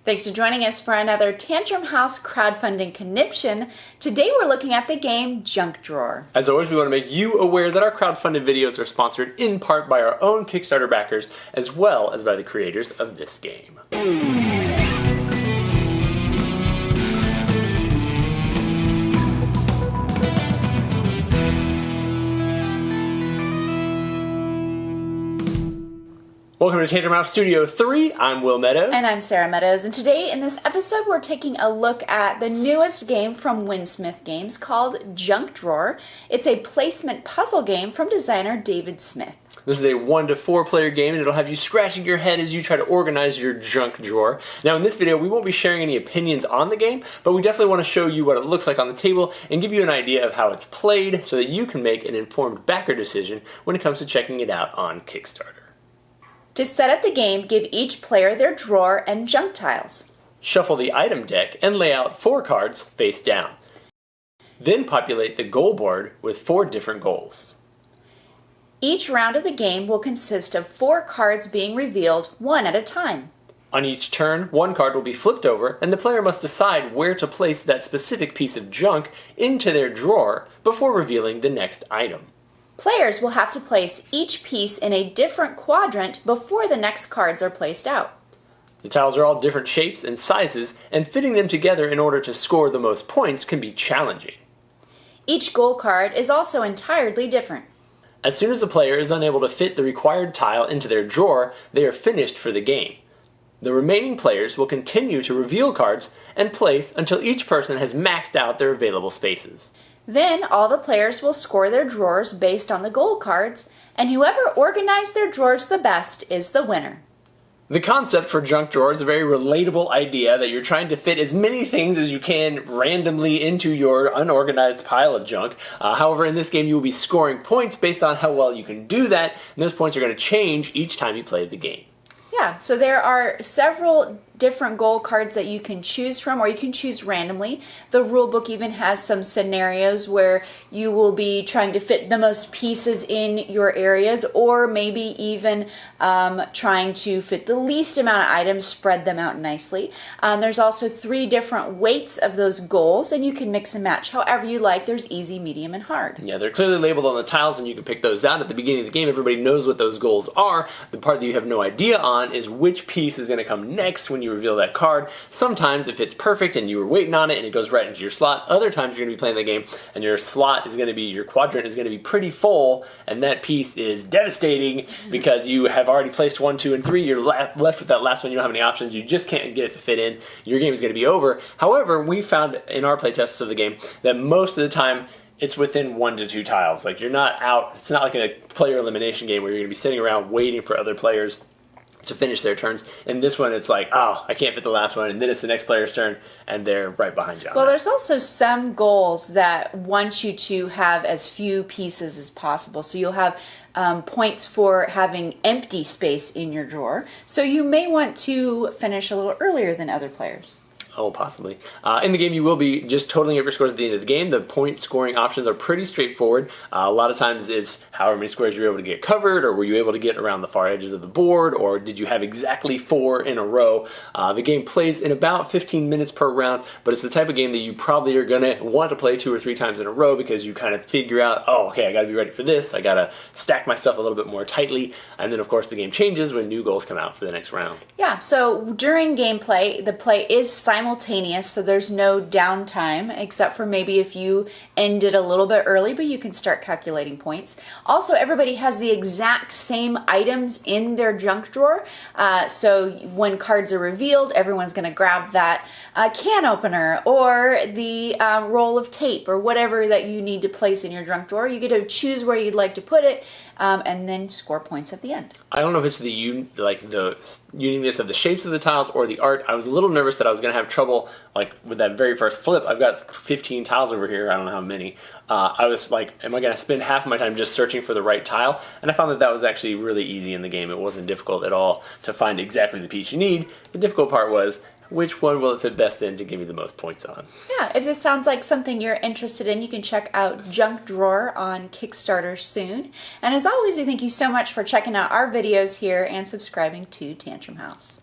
Thanks for joining us for another Tantrum House crowdfunding conniption. Today we're looking at the game Junk Drawer. As always, we want to make you aware that our crowdfunded videos are sponsored in part by our own Kickstarter backers, as well as by the creators of this game. Welcome to Tantrum House Studio 3. I'm Will Meadows. And I'm Sara Meadows. And today in this episode we're taking a look at the newest game from Winsmith Games called Junk Drawer. It's a placement puzzle game from designer David Smith. This is a 1 to 4 player game, and it'll have you scratching your head as you try to organize your junk drawer. Now in this video we won't be sharing any opinions on the game, but we definitely want to show you what it looks like on the table and give you an idea of how it's played so that you can make an informed backer decision when it comes to checking it out on Kickstarter. To set up the game, give each player their drawer and junk tiles. Shuffle the item deck and lay out 4 cards face down. Then populate the goal board with 4 different goals. Each round of the game will consist of 4 cards being revealed, one at a time. On each turn, 1 card will be flipped over, and the player must decide where to place that specific piece of junk into their drawer before revealing the next item. Players will have to place each piece in a different quadrant before the next cards are placed out. The tiles are all different shapes and sizes, and fitting them together in order to score the most points can be challenging. Each goal card is also entirely different. As soon as a player is unable to fit the required tile into their drawer, they are finished for the game. The remaining players will continue to reveal cards and place until each person has maxed out their available spaces. Then all the players will score their drawers based on the goal cards, and whoever organized their drawers the best is the winner. The concept for junk drawer is a very relatable idea that you're trying to fit as many things as you can randomly into your unorganized pile of junk. However, in this game you will be scoring points based on how well you can do that, and those points are going to change each time you play the game. Yeah, so there are several different goal cards that you can choose from, or you can choose randomly. The rulebook even has some scenarios where you will be trying to fit the most pieces in your areas, or maybe even trying to fit the least amount of items, spread them out nicely. There's also 3 different weights of those goals, and you can mix and match however you like. There's easy, medium, and hard. Yeah, they're clearly labeled on the tiles, and you can pick those out. At the beginning of the game, everybody knows what those goals are. The part that you have no idea on is which piece is going to come next when you reveal that card. Sometimes if it's perfect and you were waiting on it and it goes right into your slot, other times you're going to be playing the game and your slot is going to be, your quadrant is going to be pretty full, and that piece is devastating because you have already placed 1, 2, and 3. You're left with that last one. You don't have any options. You just can't get it to fit in. Your game is going to be over. However, we found in our playtests of the game that most of the time it's within 1 to 2 tiles. Like, you're not out. It's not like a player elimination game where you're going to be sitting around waiting for other players to finish their turns. In this one, it's like, oh, I can't fit the last one, and then it's the next player's turn, and they're right behind you. Well, there's also some goals that want you to have as few pieces as possible. So you'll have points for having empty space in your drawer. So you may want to finish a little earlier than other players. Oh, possibly. In the game, you will be just totaling up your scores at the end of the game. The point scoring options are pretty straightforward. A lot of times it's however many squares you're able to get covered, or were you able to get around the far edges of the board, or did you have exactly 4 in a row. The game plays in about 15 minutes per round, but it's the type of game that you probably are going to want to play 2 or 3 times in a row because you kind of figure out, oh, okay, I got to be ready for this. I got to stack my stuff a little bit more tightly. And then, of course, the game changes when new goals come out for the next round. Yeah, so during gameplay, the play is simultaneous, so there's no downtime, except for maybe if you ended a little bit early, but you can start calculating points. Also, everybody has the exact same items in their junk drawer, so when cards are revealed, everyone's going to grab that can opener or the roll of tape or whatever that you need to place in your junk drawer. You get to choose where you'd like to put it, and then score points at the end. I don't know if it's the uniqueness of the shapes of the tiles or the art. I was a little nervous that I was going to have trouble with that very first flip. I've got 15 tiles over here. I don't know how many. I was like, am I going to spend half of my time just searching for the right tile? And I found that that was actually really easy in the game. It wasn't difficult at all to find exactly the piece you need. The difficult part was, which one will it fit best in to give me the most points on? Yeah, if this sounds like something you're interested in, you can check out Junk Drawer on Kickstarter soon. And as always, we thank you so much for checking out our videos here and subscribing to Tantrum House.